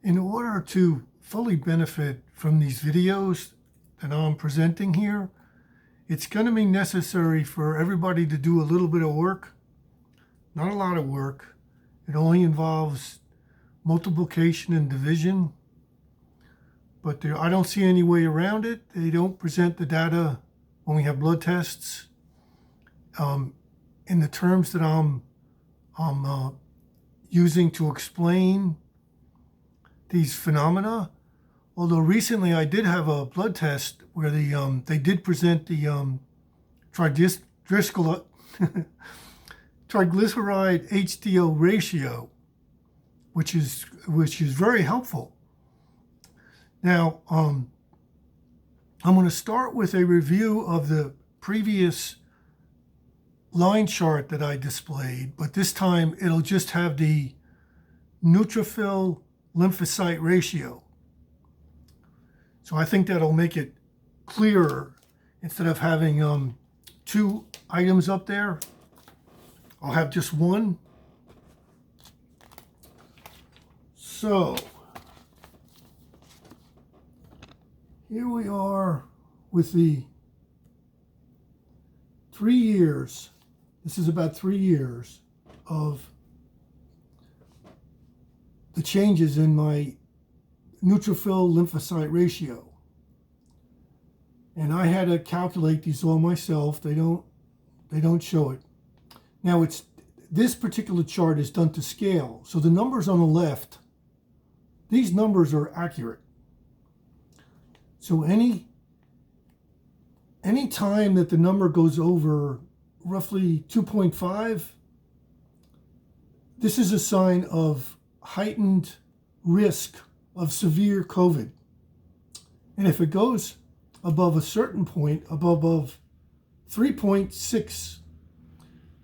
In order to fully benefit from these videos that I'm presenting here, it's going to be necessary for everybody to do a little bit of work, not a lot of work. It only involves multiplication and division, but I don't see any way around it. They don't present the data when we have blood tests in the terms that I'm using to explain these phenomena. Although recently I did have a blood test where they did present the triglyceride HDL ratio, which is very helpful. Now I'm going to start with a review of the previous line chart that I displayed, but this time it'll just have the neutrophil lymphocyte ratio. So I think that'll make it clearer. Instead of having two items up there, I'll have just one. So here we are with the 3 years. This is about 3 years of the changes in my neutrophil lymphocyte ratio. And I had to calculate these all myself. They don't show it. Now this particular chart is done to scale. So the numbers on the left, these numbers are accurate. So any time that the number goes over roughly 2.5, this is a sign of heightened risk of severe COVID. And if it goes above a certain point, above 3.6,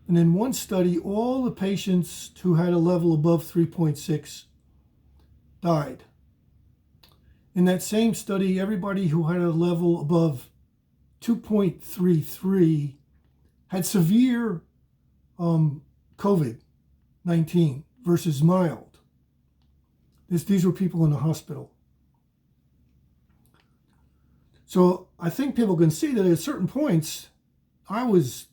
and in one study, all the patients who had a level above 3.6 died. In that same study, everybody who had a level above 2.33 had severe COVID-19 versus mild. These were people in the hospital. So I think people can see that at certain points, I was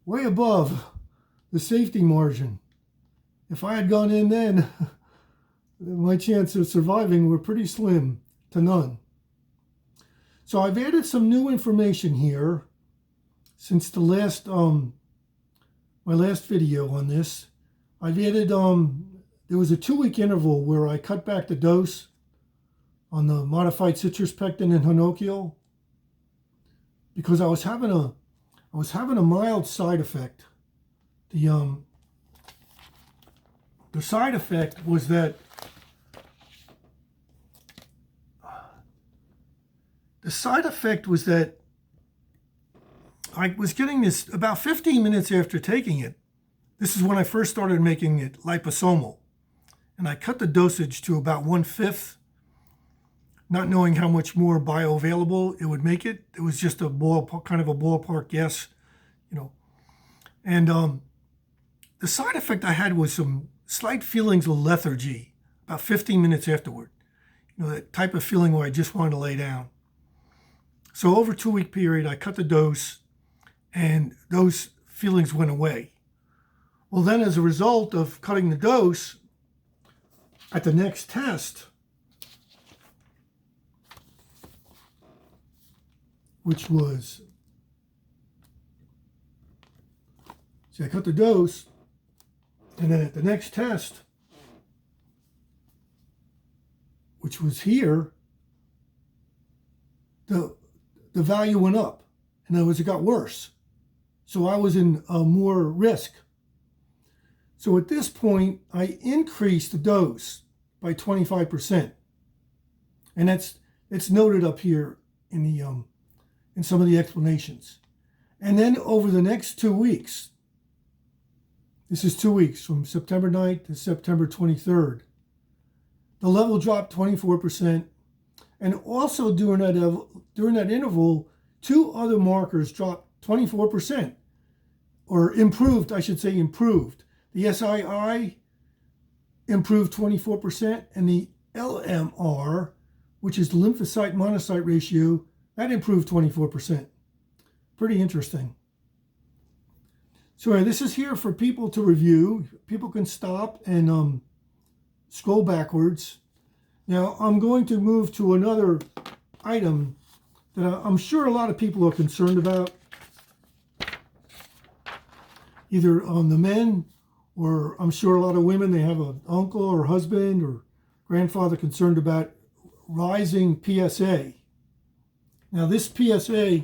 way above the safety margin. If I had gone in then, my chance of surviving were pretty slim to none. So I've added some new information here since the last my last video on this. I've added there was a 2-week interval where I cut back the dose on the modified citrus pectin and hinokiol because I was having a mild side effect. The side effect was that I was getting this about 15 minutes after taking it. This is when I first started making it liposomal. And I cut the dosage to about 1/5, not knowing how much more bioavailable it would make it. It was just kind of a ballpark guess, you know. And the side effect I had was some slight feelings of lethargy about 15 minutes afterward. You know, that type of feeling where I just wanted to lay down. So over a 2-week period, I cut the dose and those feelings went away. Well, then as a result of cutting the dose, at the next test, which was, see, I cut the dose, and then at the next test, which was here, the value went up. In other words, it got worse. So I was in more risk. So at this point, I increased the dose by 25%. And it's noted up here in the in some of the explanations. And then over the next 2 weeks, this is 2 weeks from September 9th to September 23rd, the level dropped 24%. And also during that interval, 2 other markers dropped 24%, or improved, I should say improved. The SII improved 24%, and the LMR, which is the lymphocyte monocyte ratio, that improved 24%. Pretty interesting. So this is here for people to review. People can stop and scroll backwards. Now I'm going to move to another item that I'm sure a lot of people are concerned about. Either the men, or I'm sure a lot of women, they have an uncle or husband or grandfather concerned about rising PSA. Now this PSA,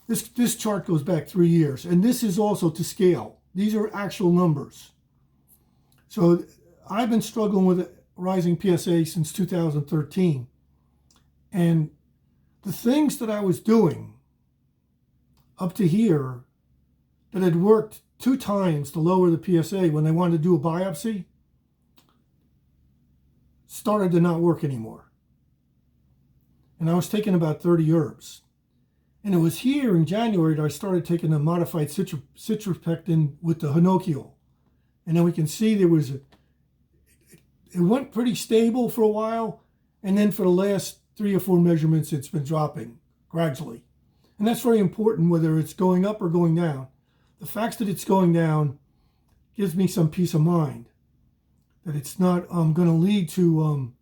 this chart goes back 3 years, and this is also to scale. These are actual numbers. So I've been struggling with rising PSA since 2013. And the things that I was doing up to here that had worked 2 times to lower the PSA when they wanted to do a biopsy started to not work anymore. And I was taking about 30 herbs. And it was here in January that I started taking a modified citrapectin with the Homocysteine. And then we can see it went pretty stable for a while. And then for the last 3 or 4 measurements, it's been dropping gradually. And that's very important, whether it's going up or going down. The fact that it's going down gives me some peace of mind that it's not going to lead to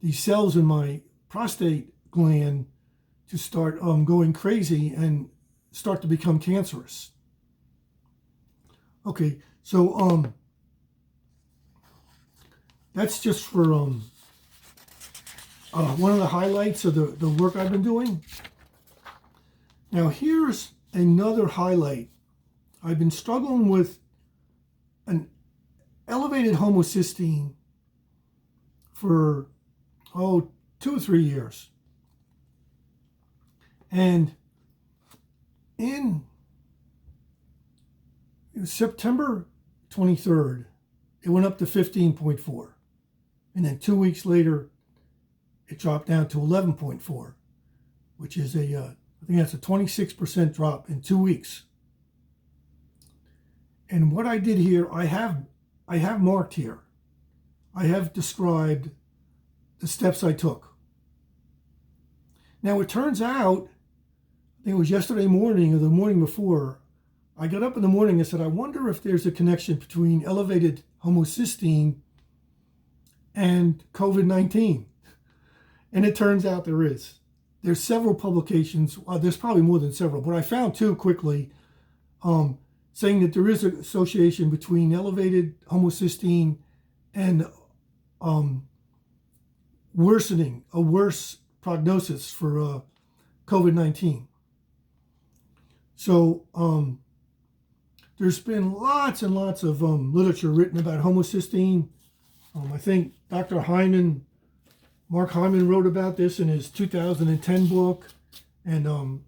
these cells in my prostate gland to start going crazy and start to become cancerous. Okay, so that's just for one of the highlights of the work I've been doing. Now here's another highlight. I've been struggling with an elevated homocysteine for 2 or 3 years. And in September 23rd, it went up to 15.4. And then 2 weeks later, it dropped down to 11.4, which is I think that's a 26% drop in 2 weeks. And what I did here, I have marked here. I have described the steps I took. Now it turns out, I think it was yesterday morning or the morning before, I got up in the morning and said, I wonder if there's a connection between elevated homocysteine and COVID-19. And it turns out there is. There's several publications, there's probably more than several, but I found 2 quickly saying that there is an association between elevated homocysteine and a worse prognosis for COVID-19. So there's been lots and lots of literature written about homocysteine. I think Mark Hyman wrote about this in his 2010 book. And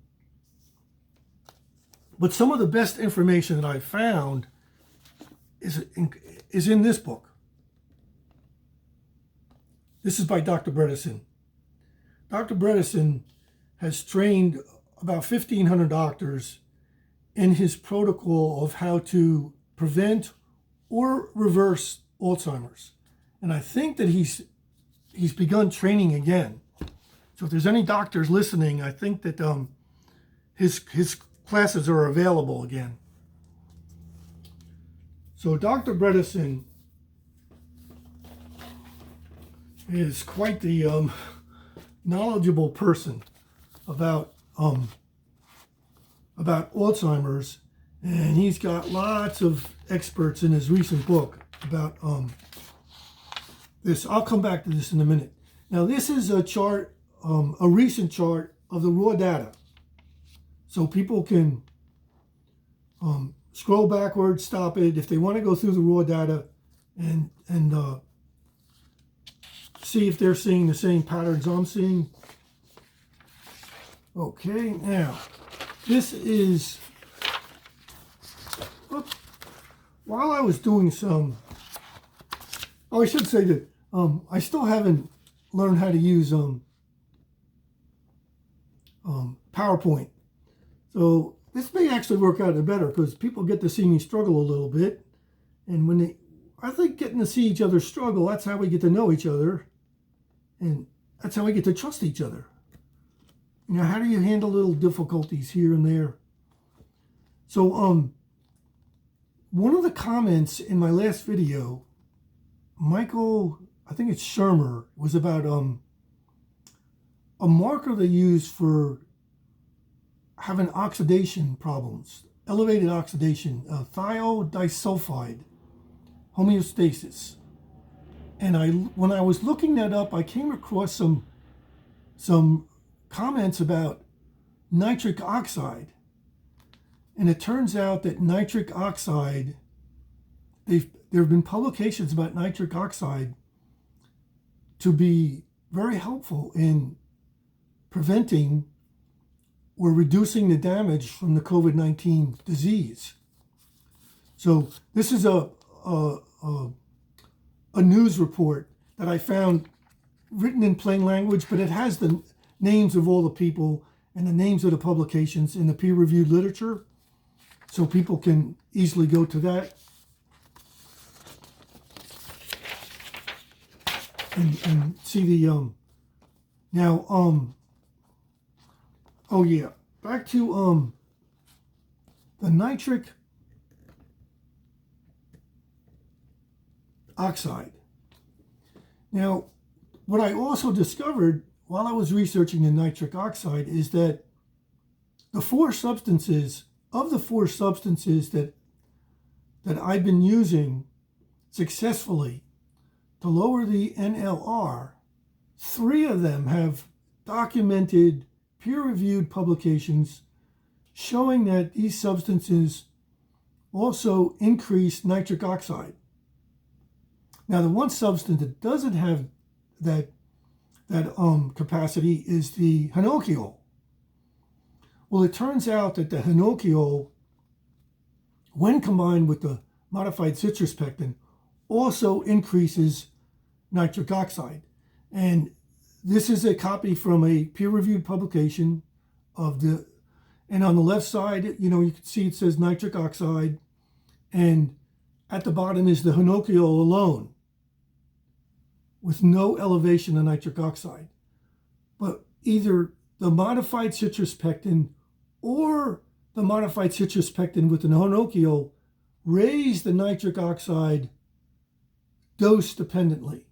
but some of the best information that I found is in this book. This is by Dr. Bredesen. Dr. Bredesen has trained about 1,500 doctors in his protocol of how to prevent or reverse Alzheimer's. And I think that he's begun training again. So if there's any doctors listening, I think that his classes are available again. So Dr. Bredesen is quite the knowledgeable person about Alzheimer's, and he's got lots of experts in his recent book about this. I'll come back to this in a minute. Now this is a chart, a recent chart of the raw data. So people can scroll backwards, stop it, if they want to go through the raw data and see if they're seeing the same patterns I'm seeing. Okay, now this is, while I was doing some, I should say that I still haven't learned how to use PowerPoint. So this may actually work out better because people get to see me struggle a little bit. And when I think getting to see each other struggle, that's how we get to know each other. And that's how we get to trust each other. You know, how do you handle little difficulties here and there? So, one of the comments in my last video, Michael, I think it's Shermer, was about a marker they use for having oxidation problems, elevated oxidation, thiol-disulfide, homeostasis. And when I was looking that up, I came across some comments about nitric oxide. And it turns out that nitric oxide, there have been publications about nitric oxide to be very helpful in preventing or reducing the damage from the COVID-19 disease. So this is a news report that I found written in plain language, but it has the names of all the people and the names of the publications in the peer-reviewed literature, so people can easily go to that and see the oh yeah, back to the nitric oxide. Now, what I also discovered while I was researching the nitric oxide is that the four substances that I've been using successfully to lower the NLR, 3 of them have documented peer-reviewed publications showing that these substances also increase nitric oxide. Now, the one substance that doesn't have that capacity is the hinokiol. Well, it turns out that the hinokiol, when combined with the modified citrus pectin, also increases nitric oxide. And this is a copy from a peer-reviewed publication and on the left side, you know, you can see it says nitric oxide, and at the bottom is the hinokiol alone, with no elevation of nitric oxide. But either the modified citrus pectin or the modified citrus pectin with the hinokiol raise the nitric oxide dose dependently,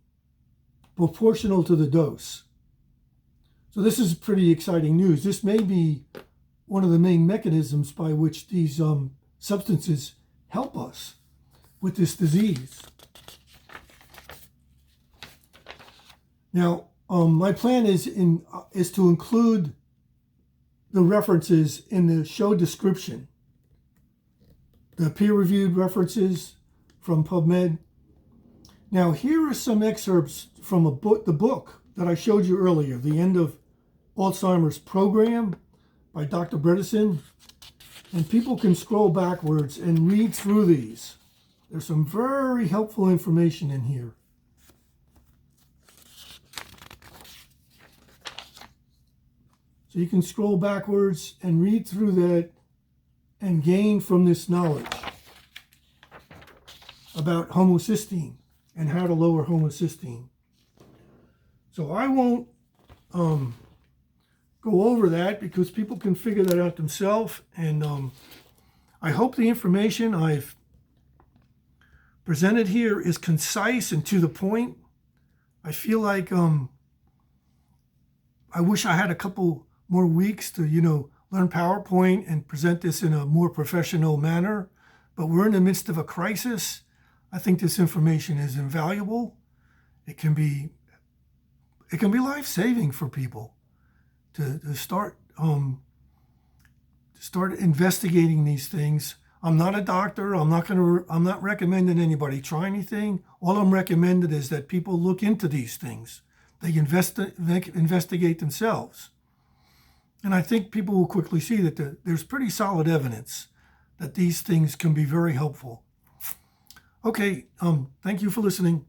proportional to the dose. So this is pretty exciting news. This may be one of the main mechanisms by which these substances help us with this disease. Now, my plan is to include the references in the show description, the peer-reviewed references from PubMed. Now, here are some excerpts from the book that I showed you earlier, The End of Alzheimer's Program by Dr. Bredesen. And people can scroll backwards and read through these. There's some very helpful information in here. So you can scroll backwards and read through that and gain from this knowledge about homocysteine and how to lower homocysteine. So I won't go over that because people can figure that out themselves. And I hope the information I've presented here is concise and to the point. I feel like I wish I had a couple more weeks to, learn PowerPoint and present this in a more professional manner. But we're in the midst of a crisis. I think this information is invaluable. It can be life-saving for people to start investigating these things. I'm not a doctor. I'm not recommending anybody try anything. All I'm recommending is that people look into these things. They investigate themselves. And I think people will quickly see that there's pretty solid evidence that these things can be very helpful. Okay, thank you for listening.